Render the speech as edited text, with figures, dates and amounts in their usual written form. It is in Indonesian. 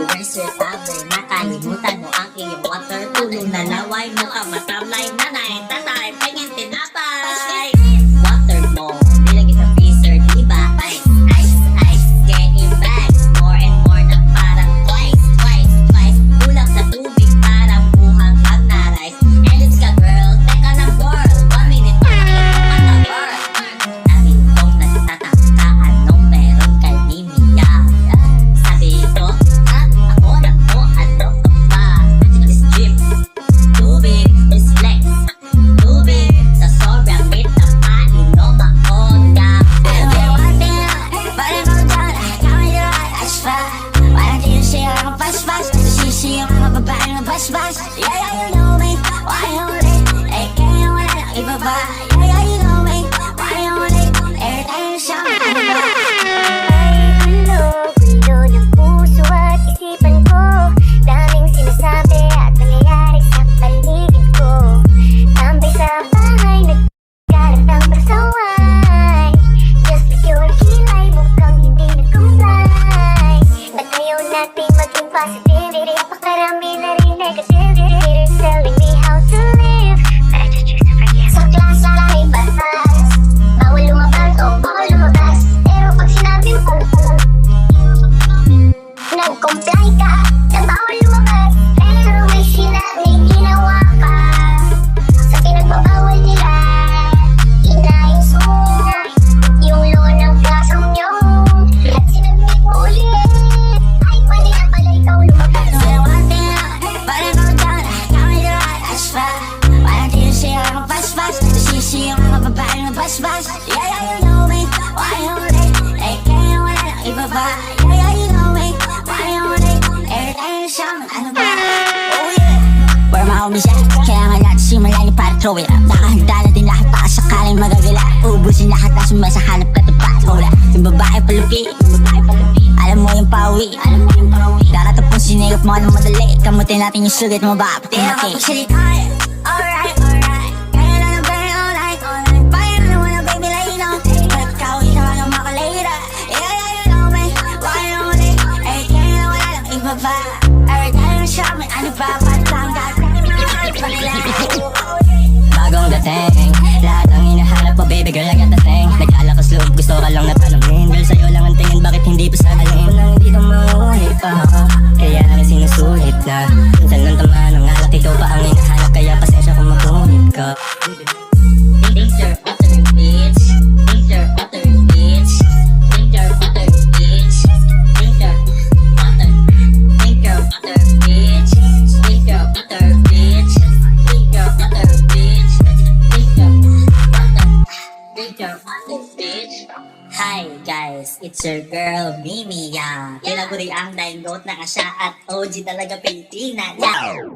where's your towel? Nakalimutan mo ang iyong water. Tulong na laway mo ka matamlay. Nanay, tatay, pengin tinapay. Water mo, nilagay sa freezer, diba? Ice, ice, ice, getting back. More and more na parang twice, twice, twice. Kulang sa tubig, parang buhang pag na-rice. And it's ka girl, teka lang girl. 1 minute pa lang ito matabar. Sabi kong nagtataka, anong meron kay Mimia? Sabi ko, ako na to, ano ka ba? Is drip, tubig is flex. Tubig sa sobrang bit na painom ako na Yeah, yeah, you know me, why you late? Hey, can't you wala lang iba ba? Yeah, yeah, you know me, why you late? Every time you shout, ano ba? Gulo ng puso at isipan ko. Daming sinasabi at nangyayari sa paligid ko. Tambay sa bahay, nagkalat ang pasaway. Just pure kilay, mukhang hindi nag-comply. Ba't ayaw natin maging positive? Pakarami na rin negative. Haters telling me how to live, but I just choose to forgive. Sa klase may batas, bawal lumabas o bawal lumabas. Pero pag sinabing nag-comply ka, na bawal lumabas. Pero may ginawa ka. Sa pinagbabawal nila, inayos mo yung law ng klasong nyo. At sinabit mo ulit, ay pwede na pala ikaw lumabas. Say one thing, but I go down, tell me the right, that's right. Why don't you say I'm a bus-bus? Sisi yung mga babae na bus-bus. Yeah, yeah, you know me, why you late? Hey, can't you wala lang iba ba? Yeah, yeah, you know me, why you late? Every time you shout, ano ba? Oh yeah! Where my homies at? Kaya nga lahat simulan niyo para throw it up. Nakahanda na din lahat baka sakaling magagala. Uubusin lahat na sumasa hanap ka tapat. Hola, yung babae palupi, alam mo yung pawi, daratapong sinigap mo ng madali. Kamutin natin yung sugat mo ba? Pati na kapagsalita. Alright, alright. Kaya na nabay all night, all night. Bayan na naman na baby lane on. Ikaw isa mga makalera. Yeah, yeah, you know me, why you late? Eh, kaya na wala lang iba ba? Every time you shout me, ano ba? Patang bagong dating, lahat ang hinahanap mo, baby girl, I got the thing. Naglalakas loob, gusto ka lang natanongin. Girl, sa'yo lang ang tingin, bakit hindi pa sa alin? Kung nang hindi ka maulit pa, kaya rin sinusulit na minsan nang tama ng alak, ikaw pa ang hinahanap. Kaya pasensya kung mapunit ka. think you're utter bitch. Think you're utter bitch. Think you're utter bitch. Think you're utter. Think you're utter bitch. Think you're utter bitch. Think you're utter bitch. Think you're utter. Think you're utter bitch. Hi guys, it's your girl Mimia. Kailan ko rin ang dahil note na siya at OG talaga Pilipina. Yeah.